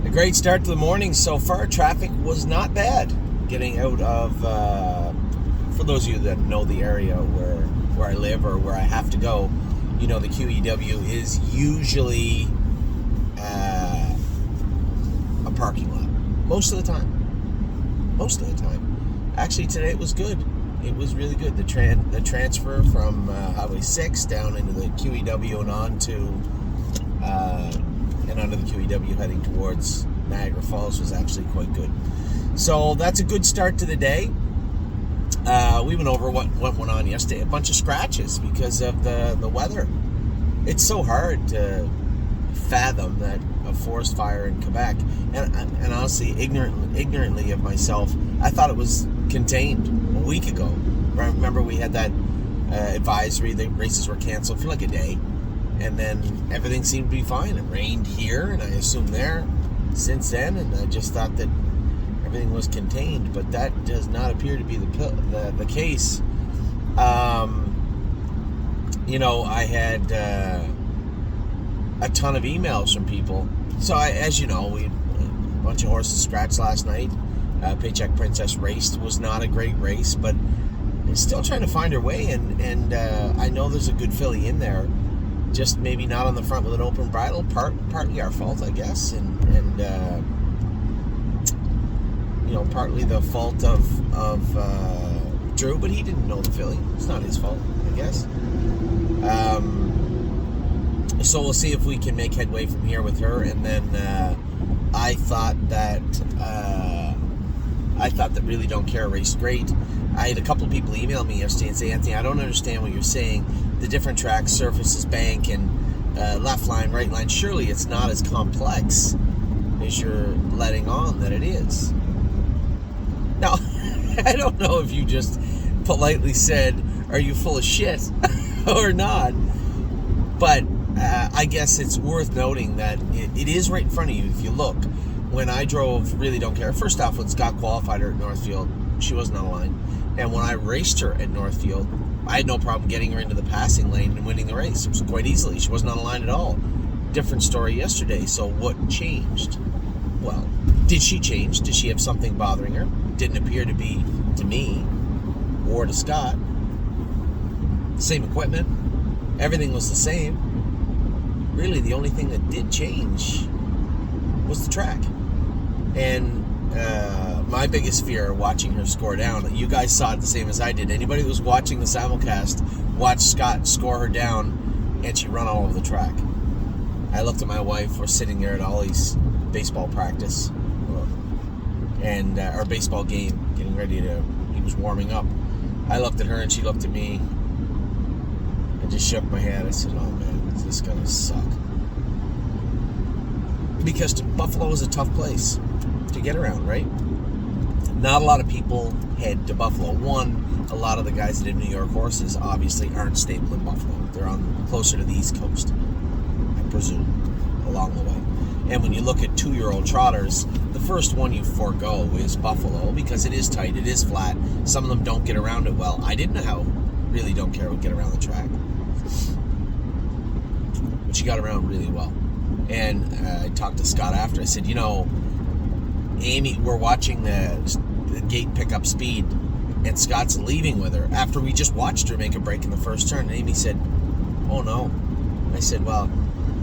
A great start to the morning so far. Traffic was not bad. Getting out of, for those of you that know the area where I live or where I have to go, you know the QEW is usually a parking lot. Most of the time. Actually, today it was good. It was really good. The transfer from Highway 6 down into the QEW and on to and onto the QEW heading towards Niagara Falls was actually quite good. So that's a good start to the day. We went over what went on yesterday. A bunch of scratches because of the weather. It's so hard to fathom that a forest fire in Quebec, and honestly, ignorantly of myself, I thought it was contained a week ago. Remember we had that advisory, the races were canceled for like a day, and then everything seemed to be fine. It rained here, and I assumed there since then, and I just thought that everything was contained, but that does not appear to be the case. I had a ton of emails from people. So as you know, we had a bunch of horses scratched last night. Paycheck Princess raced, was not a great race, but still trying to find her way, and I know there's a good filly in there, just maybe not on the front with an open bridle. Partly our fault, I guess, and partly the fault of Drew, but he didn't know the filly. It's not his fault, I guess. So we'll see if we can make headway from here with her. And then I thought that Really Don't Care raced great. I had a couple of people email me yesterday and say, Anthony, I don't understand what you're saying. The different tracks, surfaces, bank, and left line, right line. Surely it's not as complex as you're letting on that it is. Now, I don't know if you just politely said, are you full of shit or not? But I guess it's worth noting that it is right in front of you if you look. When I drove Really Don't Care, first off, when Scott qualified her at Northfield, she wasn't on the line. And when I raced her at Northfield, I had no problem getting her into the passing lane and winning the race. It was quite easily. She wasn't on the line at all. Different story yesterday. So what changed? Well, did she change? Did she have something bothering her? Didn't appear to be to me or to Scott. Same equipment. Everything was the same. Really, the only thing that did change was the track. And my biggest fear watching her score down, you guys saw it the same as I did. Anybody that was watching the simulcast watched Scott score her down, and she run all over the track. I looked at my wife. We're sitting there at Ollie's baseball practice, and our baseball game, getting ready to. He was warming up. I looked at her, and she looked at me. I just shook my head. I said, "Oh man, is this gonna suck?" Because Buffalo is a tough place to get around, right? Not a lot of people head to Buffalo. One, a lot of the guys that have New York horses obviously aren't stable in Buffalo. They're on closer to the East Coast, I presume, along the way. And when you look at 2-year-old trotters, the first one you forego is Buffalo because it is tight, it is flat. Some of them don't get around it well. I didn't know how Really Don't Care would get around the track, but she got around really well. And I talked to Scott after. I said, Amy, we're watching the gate pick up speed, and Scott's leaving with her after we just watched her make a break in the first turn. And Amy said, "Oh no." I said, "Well,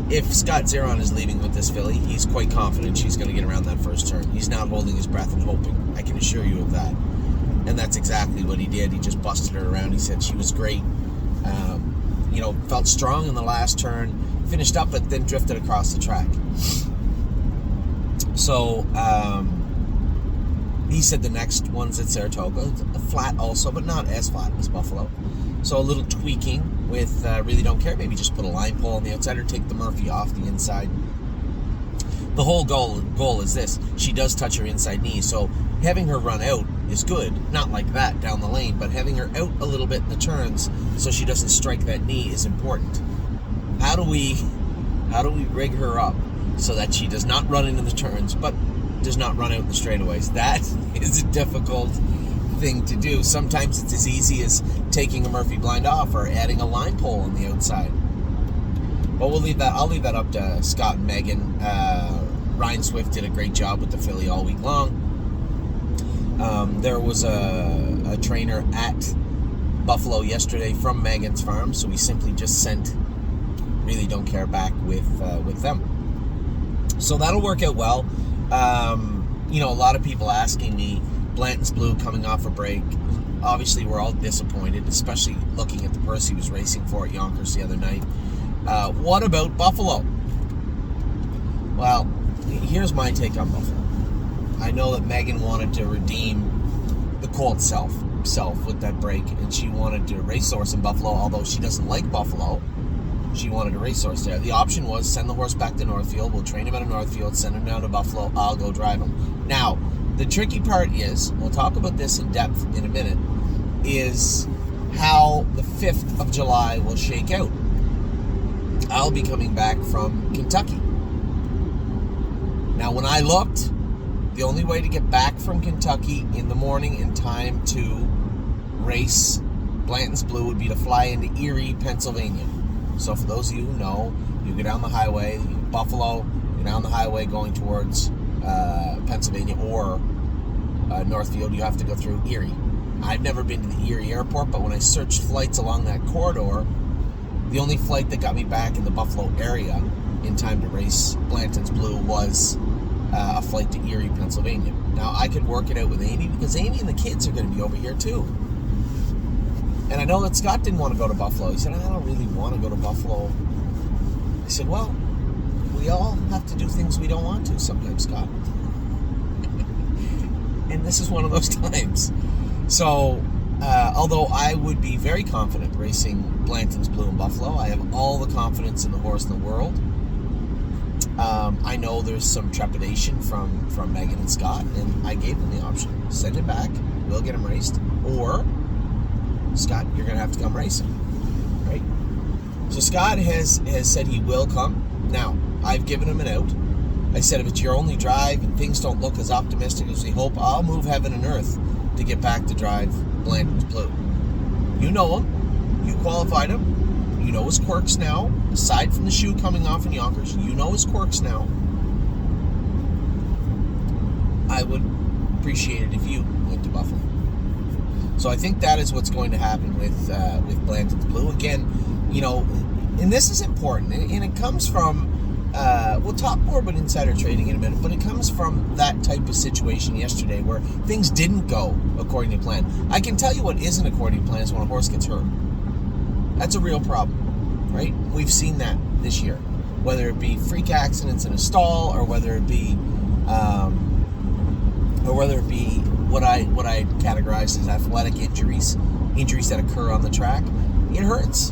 if Scott Zeron is leaving with this filly, he's quite confident she's going to get around that first turn. He's not holding his breath and hoping. I can assure you of that." And that's exactly what he did. He just busted her around. He said she was great. Felt strong in the last turn, finished up, but then drifted across the track. So he said the next one's at Saratoga, flat also, but not as flat as Buffalo. So a little tweaking with Really Don't Care. Maybe just put a line pole on the outside or take the Murphy off the inside. The whole goal is this. She does touch her inside knee, so having her run out is good. Not like that down the lane, but having her out a little bit in the turns so she doesn't strike that knee is important. How do we rig her up so that she does not run into the turns, but does not run out in the straightaways? That is a difficult thing to do. Sometimes it's as easy as taking a Murphy blind off or adding a line pole on the outside. But I'll leave that up to Scott and Megan. Ryan Swift did a great job with the filly all week long. There was a trainer at Buffalo yesterday from Megan's farm, so we simply just sent Really Don't Care back with them. So that'll work out well. A lot of people asking me, Blanton's Blue coming off a break. Obviously, we're all disappointed, especially looking at the purse he was racing for at Yonkers the other night. What about Buffalo? Well, here's my take on Buffalo. I know that Megan wanted to redeem the Colt self with that break, and she wanted to racehorse in Buffalo, although she doesn't like Buffalo. She wanted a racehorse there. The option was send the horse back to Northfield. We'll train him at a Northfield, send him down to Buffalo. I'll go drive him. Now, the tricky part is, we'll talk about this in depth in a minute, is how the 5th of July will shake out. I'll be coming back from Kentucky. Now, when I looked, the only way to get back from Kentucky in the morning in time to race Blanton's Blue would be to fly into Erie, Pennsylvania. So for those of you who know, you go down the highway, Buffalo, you're down the highway going towards Pennsylvania or Northfield, you have to go through Erie. I've never been to the Erie airport, but when I searched flights along that corridor, the only flight that got me back in the Buffalo area in time to race Blanton's Blue was a flight to Erie, Pennsylvania. Now, I could work it out with Amy because Amy and the kids are going to be over here too. And I know that Scott didn't want to go to Buffalo. He said, I don't really want to go to Buffalo. I said, well, we all have to do things we don't want to sometimes, Scott. And this is one of those times. So, although I would be very confident racing Blanton's Blue in Buffalo, I have all the confidence in the horse in the world. I know there's some trepidation from Megan and Scott, and I gave them the option. Send it back, we'll get him raced, or Scott, you're going to have to come racing, right? So Scott has said he will come. Now, I've given him an out. I said, if it's your only drive and things don't look as optimistic as we hope, I'll move heaven and earth to get back to drive Blanton's Blue. You know him. You qualified him. You know his quirks now. Aside from the shoe coming off in Yonkers, you know his quirks now. I would appreciate it if you went to Buffalo. So I think that is what's going to happen with Blanton's Blue. Again, and this is important, and it comes from, we'll talk more about insider trading in a minute, but it comes from that type of situation yesterday where things didn't go according to plan. I can tell you what isn't according to plan is when a horse gets hurt. That's a real problem, right? We've seen that this year, whether it be freak accidents in a stall or whether it be what I categorize as athletic injuries that occur on the track. It hurts.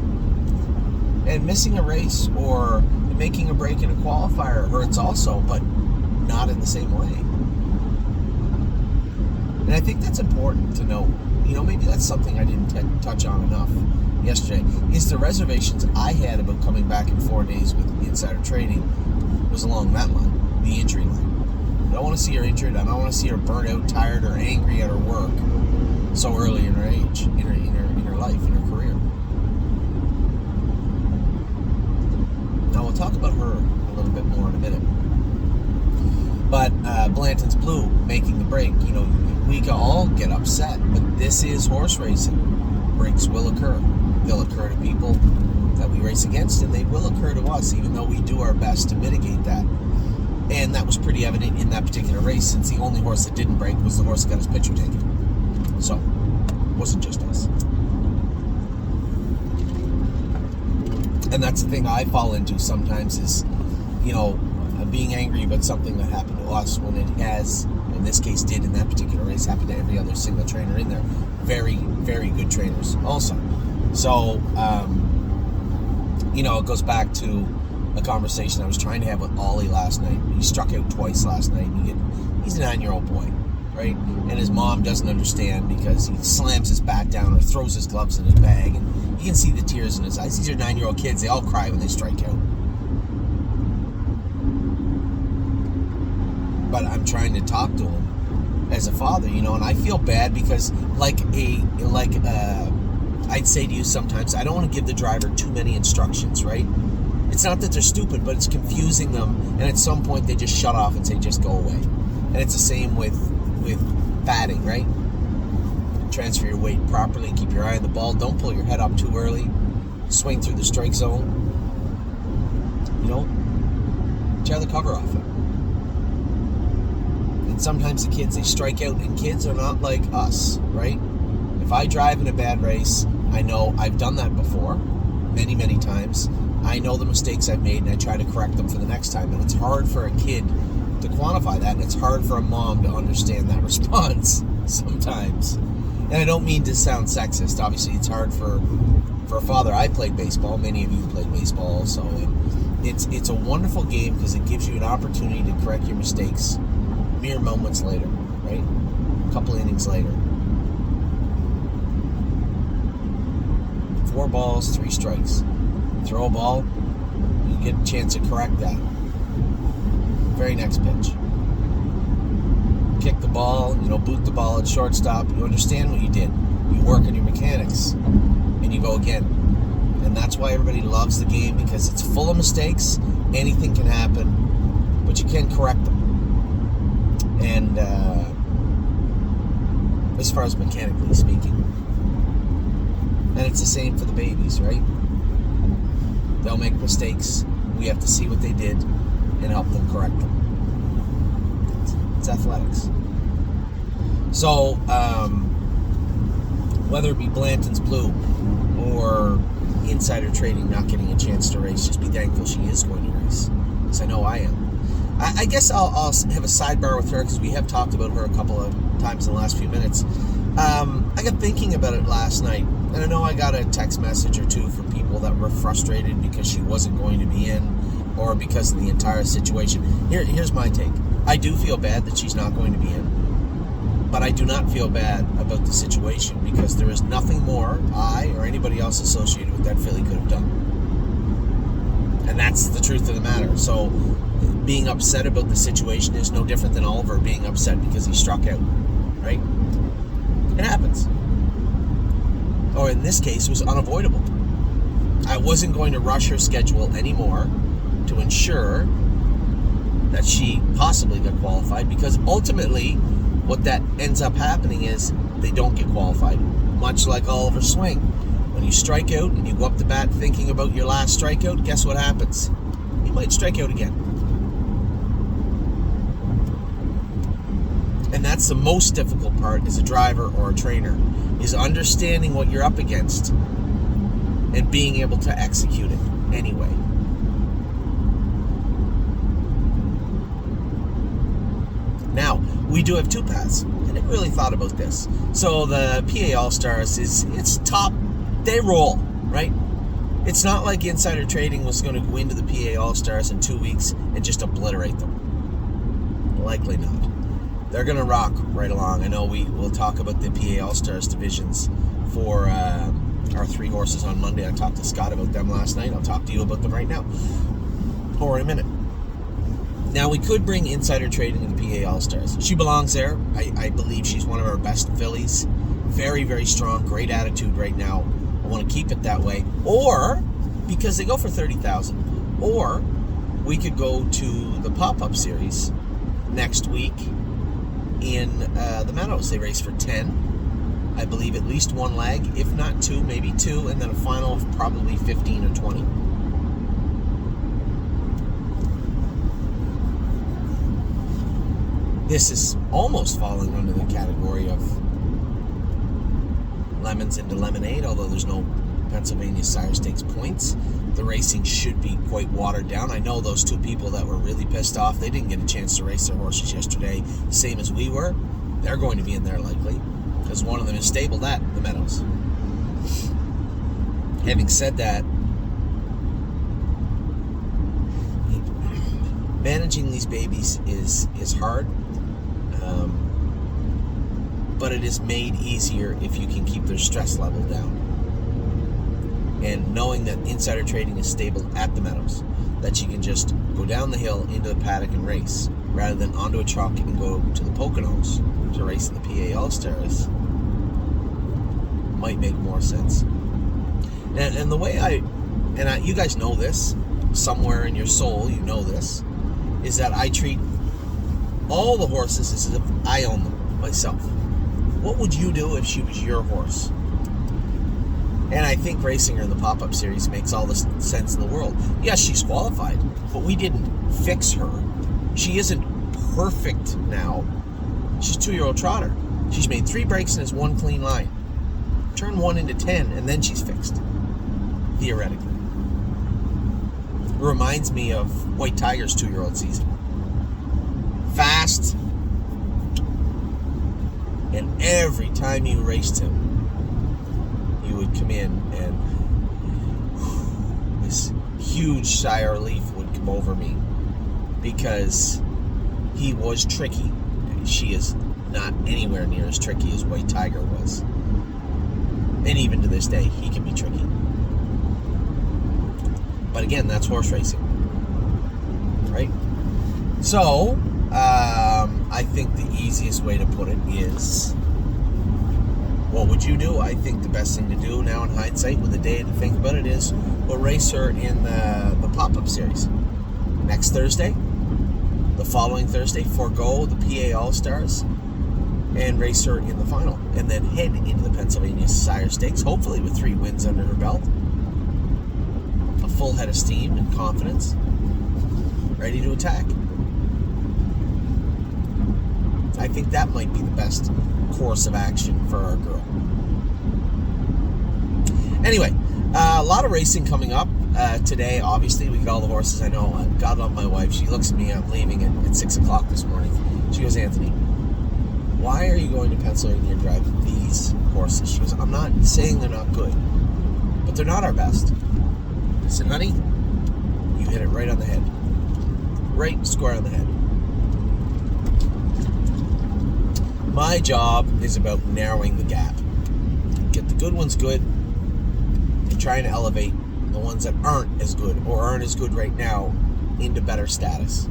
And missing a race or making a break in a qualifier hurts also, but not in the same way. And I think that's important to know. Maybe that's something I didn't touch on enough yesterday, is the reservations I had about coming back in 4 days with insider trading was along that line, the injury line. I don't want to see her injured. I don't want to see her burnt out, tired, or angry at her work so early in her age, in her life, in her career. Now we'll talk about her a little bit more in a minute. But Blanton's Blue making the break, we can all get upset, but this is horse racing. Breaks will occur. They'll occur to people that we race against, and they will occur to us, even though we do our best to mitigate that. And that was pretty evident in that particular race, since the only horse that didn't break was the horse that got his picture taken. So, it wasn't just us. And that's the thing I fall into sometimes is, being angry about something that happened to us when it has, in this case did in that particular race, happened to every other single trainer in there. Very, very good trainers also. So, it goes back to a conversation I was trying to have with Ollie last night. He struck out twice last night. He's a 9-year-old boy, right? And his mom doesn't understand because he slams his bat down or throws his gloves in his bag, and you can see the tears in his eyes. These are 9-year-old kids. They all cry when they strike out. But I'm trying to talk to him as a father, and I feel bad because I'd say to you sometimes, I don't want to give the driver too many instructions, right? It's not that they're stupid, but it's confusing them, and at some point they just shut off and say, just go away. And it's the same with batting, right? Transfer your weight properly, keep your eye on the ball, don't pull your head up too early, swing through the strike zone, tear the cover off it. And sometimes the kids, they strike out, and kids are not like us, right? If I drive in a bad race, I know I've done that before, many, many times. I know the mistakes I've made, and I try to correct them for the next time. And it's hard for a kid to quantify that, and it's hard for a mom to understand that response sometimes. And I don't mean to sound sexist. Obviously, it's hard for a father. I played baseball. Many of you played baseball also. And it's a wonderful game because it gives you an opportunity to correct your mistakes mere moments later, right? A couple innings later. 4 balls, 3 strikes. Throw a ball, you get a chance to correct that. Very next pitch. Kick the ball, boot the ball at shortstop. You understand what you did. You work on your mechanics, and you go again. And that's why everybody loves the game, because it's full of mistakes. Anything can happen, but you can correct them. And as far as mechanically speaking. And it's the same for the babies, right? They'll make mistakes. We have to see what they did and help them correct them. It's athletics. So, whether it be Blanton's Blue or insider trading not getting a chance to race, just be thankful she is going to race. Because I know I am. I guess I'll have a sidebar with her, because we have talked about her a couple of times in the last few minutes. I got thinking about it last night, and I know I got a text message or two from people that were frustrated because she wasn't going to be in, or because of the entire situation. Here's my take. I do feel bad that she's not going to be in, but I do not feel bad about the situation, because there is nothing more I or anybody else associated with that filly could have done. And that's the truth of the matter. So being upset about the situation is no different than Oliver being upset because he struck out, right? It happens. Or in this case, it was unavoidable. I wasn't going to rush her schedule anymore to ensure that she possibly got qualified, because ultimately what that ends up happening is they don't get qualified. Much like Oliver's swing. When you strike out and you go up the bat thinking about your last strikeout, guess what happens? You might strike out again. And that's the most difficult part as a driver or a trainer, is understanding what you're up against and being able to execute it anyway. Now, we do have 2 paths. I never really thought about this. So the PA All-Stars it's top, they roll, right? It's not like insider trading was going to go into the PA All-Stars in 2 weeks and just obliterate them. Likely not. They're going to rock right along. I know we'll talk about the PA All-Stars divisions for our 3 horses on Monday. I talked to Scott about them last night. I'll talk to you about them right now, or in a minute. Now, we could bring insider trading to the PA All-Stars. She belongs there. I believe she's one of our best fillies. Very, very strong, great attitude right now. I want to keep it that way. Or, because they go for $30,000. Or, we could go to the pop-up series next week in the Meadows. They race for 10. I believe at least 1 leg, if not 2, maybe 2, and then a final of probably 15 or 20. This is almost falling under the category of lemons into lemonade, although there's no Pennsylvania Sire Stakes points. The racing should be quite watered down. I know those 2 people that were really pissed off, they didn't get a chance to race their horses yesterday, same as we were. They're going to be in there likely, because one of them is stabled at the Meadows. Having said that, managing these babies is hard, but it is made easier if you can keep their stress level down. And knowing that insider trading is stabled at the Meadows, that you can just go down the hill into the paddock and race, rather than onto a truck and go to the Poconos to race in the PA All-Stars, might make more sense. And the way you guys know this, somewhere in your soul, you know this, is that I treat all the horses as if I own them myself. What would you do if she was your horse? And I think racing her in the pop-up series makes all the sense in the world. Yes, she's qualified, but we didn't fix her. She isn't perfect now. She's a 2-year-old trotter. She's made 3 breaks and has 1 clean line. Turn 1 into 10, and then she's fixed. Theoretically. It reminds me of White Tiger's 2-year-old season. Fast. And every time you raced him, you would come in and this huge sigh of relief would come over me because he was tricky. She is not anywhere near as tricky as White Tiger was. And even to this day, he can be tricky. But again, that's horse racing. Right? So, I think the easiest way to put it is, what would you do? I think the best thing to do now in hindsight, with a day to think about it, is we'll race her in the pop-up series. Next Thursday, the following Thursday, forego the PA All-Stars and race her in the final. And then head into the Pennsylvania Sire Stakes, hopefully with 3 wins under her belt. A full head of steam and confidence. Ready to attack. I think that might be the best course of action for our girl. Anyway, a lot of racing coming up today. Obviously, we got all the horses. I know. God love my wife. She looks at me. I'm leaving at 6 o'clock this morning. She goes, Anthony, why are you going to Pennsylvania to drive these horses? She goes, I'm not saying they're not good, but they're not our best. I said, honey, you hit it right on the head. Right square on the head. My job is about narrowing the gap. Get the good ones good and trying to elevate the ones that aren't as good or aren't as good right now into better status.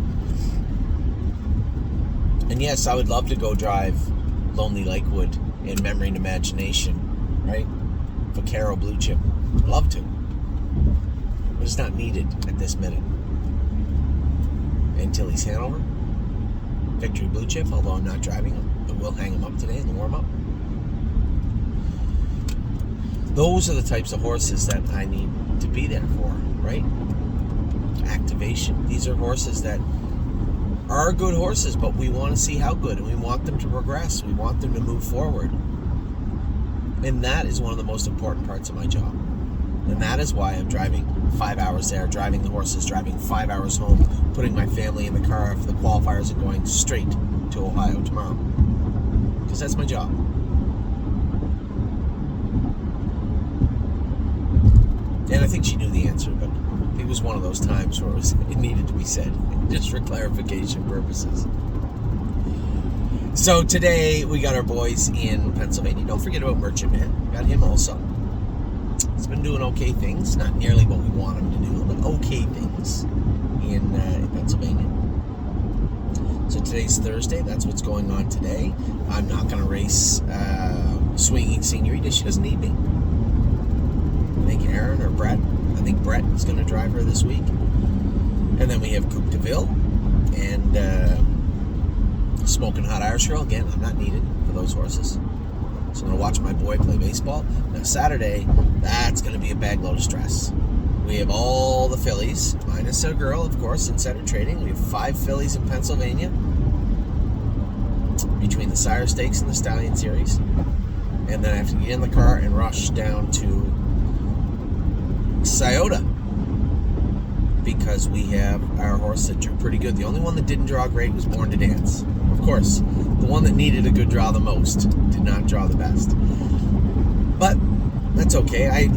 And yes, I would love to go drive Lonely Lakewood and Memory and Imagination, right? Vaquero Blue Chip. I'd love to. But it's not needed at this minute. And Tilly's Hanover, Victory Blue Chip, although I'm not driving them. I will hang them up today in the warm-up. Those are the types of horses that I need to be there for, right? Activation. These are horses that are good horses, but we want to see how good, and we want them to progress. We want them to move forward. And that is one of the most important parts of my job. And that is why I'm driving 5 hours there, driving the horses, driving 5 hours home, putting my family in the car for the qualifiers and going straight to Ohio tomorrow. Because that's my job. And I think she knew the answer, but it was one of those times where it needed to be said, just for clarification purposes. So today we got our boys in Pennsylvania. Don't forget about Merchant Man. Got him also. He's been doing okay things, not nearly what we want him to do, but okay things in Pennsylvania. So today's Thursday. That's what's going on today. I'm not going to race Swinging Senorita. She doesn't need me. I think Aaron or Brett. I think Brett is going to drive her this week. And then we have Coupe de Ville and Smoking Hot Irish Girl. Again, I'm not needed for those horses. So I'm going to watch my boy play baseball. Now Saturday, that's going to be a bag load of stress. We have all the fillies, minus a girl, of course, in center trading. We have 5 fillies in Pennsylvania between the Sire Stakes and the Stallion Series. And then I have to get in the car and rush down to Scioto because we have our horse that drew pretty good. The only one that didn't draw great was Born to Dance. Of course, the one that needed a good draw the most did not draw the best. But that's okay. I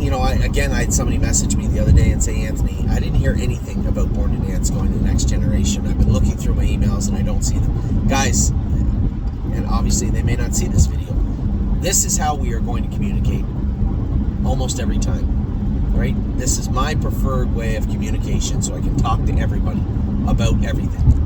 had somebody message me the other day and say, Anthony, I didn't hear anything about Born to Dance going to the next generation. I've been looking through my emails and I don't see them. Guys, and obviously they may not see this video, this is how we are going to communicate almost every time, right? This is my preferred way of communication so I can talk to everybody about everything.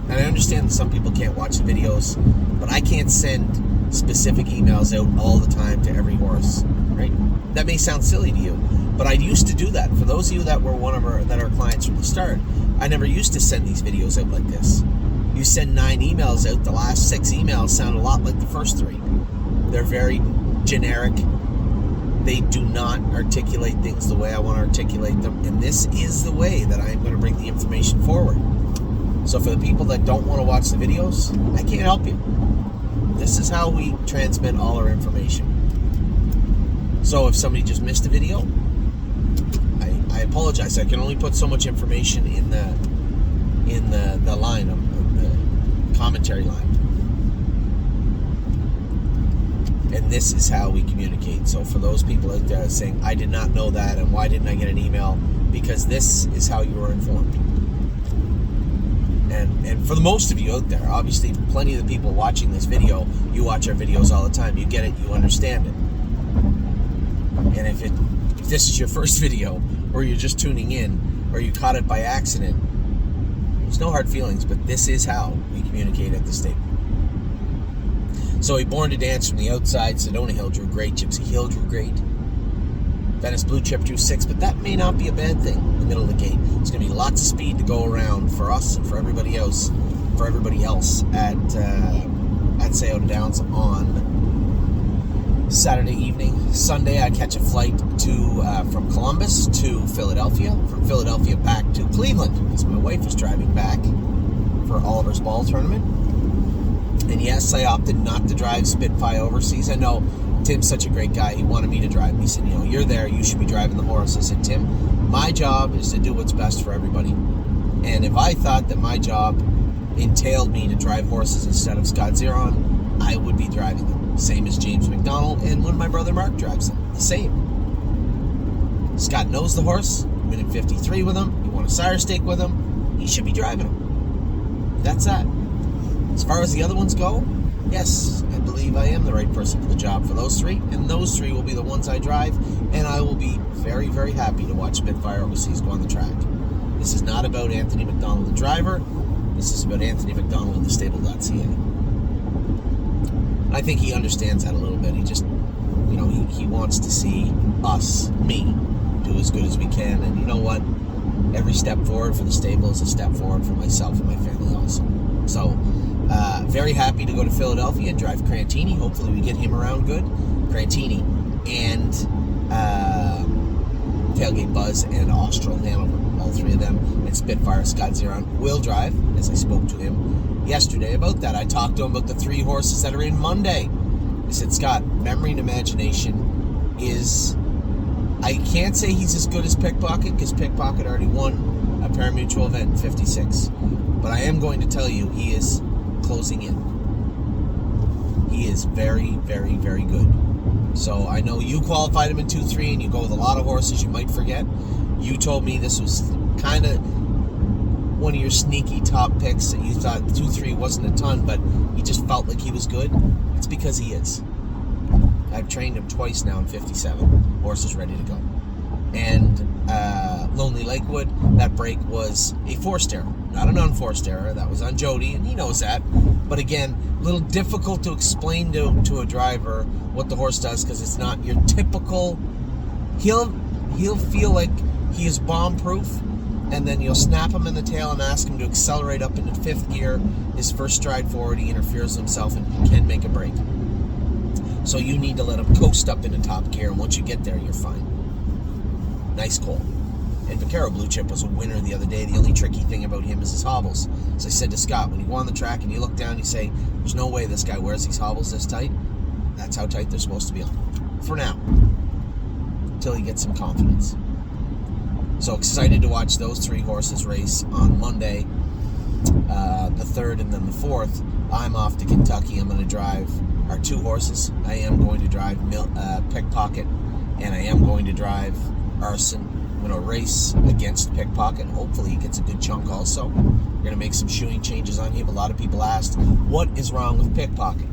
And I understand that some people can't watch the videos, but I can't send specific emails out all the time to every horse, right? That may sound silly to you, but I used to do that. For those of you that were that are clients from the start, I never used to send these videos out like this. You send 9 emails out, the last 6 emails sound a lot like the first 3. They're very generic. They do not articulate things the way I want to articulate them, and this is the way that I am going to bring the information forward. So for the people that don't want to watch the videos, I can't help you. This is how we transmit all our information. So if somebody just missed a video, I apologize. I can only put so much information in the line of the commentary line. And this is how we communicate. So for those people out there saying, I did not know that, and why didn't I get an email? Because this is how you were informed. And for the most of you out there, obviously plenty of the people watching this video, you watch our videos all the time. You get it, you understand it. And if this is your first video, or you're just tuning in, or you caught it by accident, there's no hard feelings, but this is how we communicate at the stable. So a Born to Dance from the outside, Sedona Hill drew great, Gypsy Hill drew great, Venice Blue Chip drew 6, but that may not be a bad thing in the middle of the gate. There's going to be lots of speed to go around for us and for everybody else at Scioto Downs on Saturday evening. Sunday, I catch a flight from Columbus to Philadelphia, from Philadelphia back to Cleveland, because my wife is driving back for Oliver's Ball tournament. And yes, I opted not to drive Spitfire overseas. I know Tim's such a great guy. He wanted me to drive. He said, you're there. You should be driving the horse. I said, Tim, my job is to do what's best for everybody. And if I thought that my job entailed me to drive horses instead of Scott Zeron, I would be driving them. Same as James McDonald and when my brother Mark drives them. The same. Scott knows the horse. Been in 53 with him. He won a sire stake with him. He should be driving him. That's that. As far as the other ones go, yes, I believe I am the right person for the job for those 3, and those 3 will be the ones I drive, and I will be very, very happy to watch Spitfire overseas go on the track. This is not about Anthony McDonald, the driver. This is about Anthony McDonald and the stable.ca. I think he understands that a little bit. He just, he wants to see us, me, do as good as we can, and you know what? Every step forward for the stable is a step forward for myself and my family also. So, very happy to go to Philadelphia and drive Crantini. Hopefully we get him around good. Crantini and Tailgate Buzz and Austral Hanover. All 3 of them. And Spitfire, Scott Zeron will drive, as I spoke to him yesterday about that. I talked to him about the 3 horses that are in Monday. I said, Scott, memory and imagination is... I can't say he's as good as Pickpocket, because Pickpocket already won a pari-mutuel event in 56. But I am going to tell you, he is closing in. He is very, very, very good. So I know you qualified him in 2-3, and you go with a lot of horses you might forget. You told me this was kind of one of your sneaky top picks, that you thought 2-3 wasn't a ton, but you just felt like he was good. It's because he is. I've trained him twice now in 57. Horse is ready to go. And Lonely Lakewood, that break was a forced error, not an unforced error. That was on Jody, and he knows that. But again, a little difficult to explain to a driver what the horse does, because it's not your typical... He'll feel like he is bomb-proof, and then you'll snap him in the tail and ask him to accelerate up into 5th gear. His first stride forward, he interferes with himself and he can make a break. So you need to let him coast up into top gear, and once you get there, you're fine. Nice call. And Vaquero Blue Chip was a winner the other day. The only tricky thing about him is his hobbles. As I said to Scott, when you go on the track and you look down, you say, there's no way this guy wears these hobbles this tight. That's how tight they're supposed to be on. For now. Until he gets some confidence. So excited to watch those 3 horses race on Monday, the 3rd and then the 4th. I'm off to Kentucky. I'm going to drive our 2 horses. I am going to drive Pickpocket, and I am going to drive Arson. I'm going to race against Pickpocket. Hopefully he gets a good chunk also. We're going to make some shoeing changes on him. A lot of people asked, what is wrong with Pickpocket?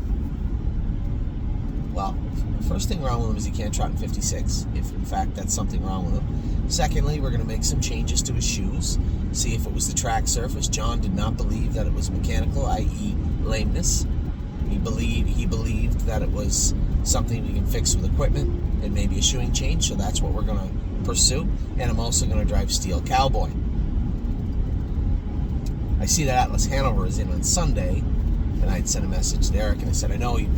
Well, the first thing wrong with him is he can't trot in 56, if in fact that's something wrong with him. Secondly, we're going to make some changes to his shoes, see if it was the track surface. John did not believe that it was mechanical, i.e. lameness. He believed that it was something we can fix with equipment and maybe a shoeing change, so that's what we're going to pursue. And I'm also going to drive Steel Cowboy. I see that Atlas Hanover is in on Sunday, and I'd sent a message to Eric, and I said, I know you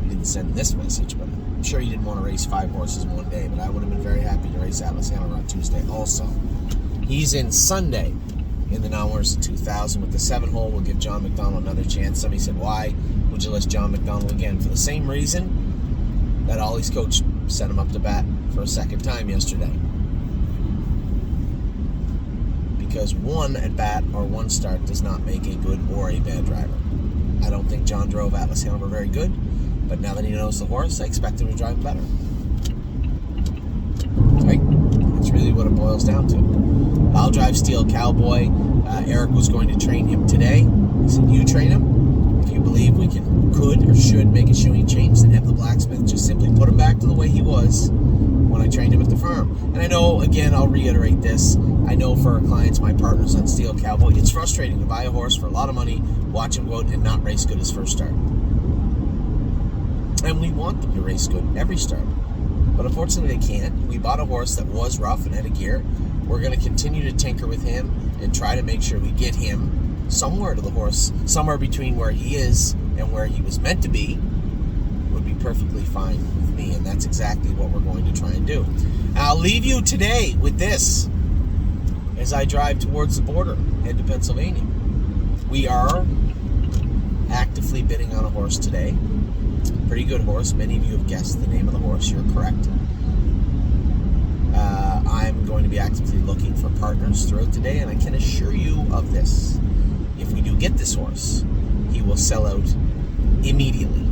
didn't send this message, but I'm sure you didn't want to race 5 horses in one day, but I would have been very happy to race Atlas Hanover on Tuesday also. He's in Sunday in the non-winners of 2000 with the 7-hole. We'll give John McDonald another chance. Somebody said, why would you list John McDonald again? For the same reason that Ollie's coach sent him up to bat for a second time yesterday. Because one at bat or one start does not make a good or a bad driver. I don't think John drove Atlas Hanover very good, but now that he knows the horse, I expect him to drive better. Right? That's really what it boils down to. I'll drive Steel Cowboy. Eric was going to train him today. He said, you train him. If you believe we could or should make a shoeing change, then have the blacksmith just simply put him back to the way he was when I trained him at the farm. And I know, again, I'll reiterate this, I know for our clients, my partners on Steel Cowboy, it's frustrating to buy a horse for a lot of money, watch him go out and not race good his first start. And we want them to race good every start. But unfortunately they can't. We bought a horse that was rough and had a gear. We're going to continue to tinker with him and try to make sure we get him somewhere to the horse, somewhere between where he is and where he was meant to be, would be perfectly fine with me, and that's exactly what we're going to try and do. I'll leave you today with this as I drive towards the border, head to Pennsylvania. We are actively bidding on a horse today. Pretty good horse. Many of you have guessed the name of the horse. You're correct. I'm going to be actively looking for partners throughout the day, and I can assure you of this. If we do get this horse, he will sell out immediately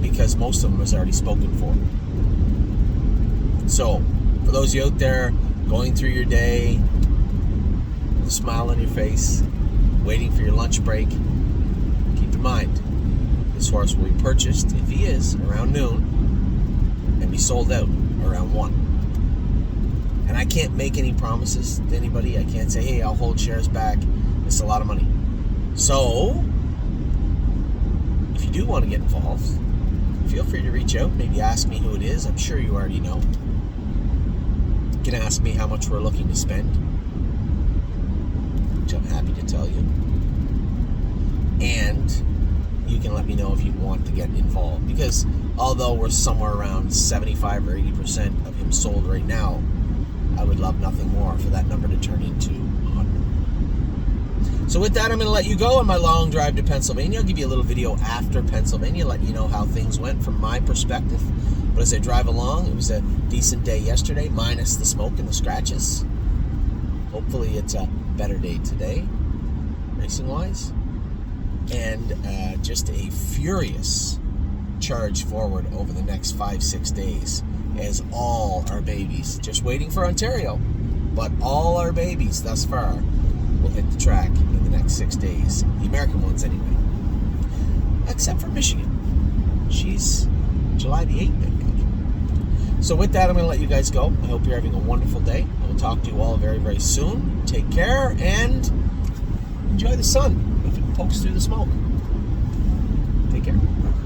because most of them is already spoken for. So, for those of you out there going through your day with a smile on your face, waiting for your lunch break, keep in mind, this horse will be purchased, if he is, around noon and be sold out around 1. And I can't make any promises to anybody. I can't say, hey, I'll hold shares back. It's a lot of money. So, if you do want to get involved, feel free to reach out. Maybe ask me who it is. I'm sure you already know. You can ask me how much we're looking to spend, which I'm happy to tell you. And you can let me know if you want to get involved. Because although we're somewhere around 75 or 80% of him sold right now, I would love nothing more for that number to turn into 100. So with that, I'm going to let you go on my long drive to Pennsylvania. I'll give you a little video after Pennsylvania, letting you know how things went from my perspective. But as I drive along, it was a decent day yesterday, minus the smoke and the scratches. Hopefully it's a better day today, racing-wise. And just a furious charge forward over the next 5-6 days as all our babies, just waiting for Ontario, but all our babies thus far will hit the track in the next 6 days. The American ones anyway. Except for Michigan. She's July the 8th, thank God. So with that, I'm going to let you guys go. I hope you're having a wonderful day. I will talk to you all very, very soon. Take care and enjoy the sun if it pokes through the smoke. Take care.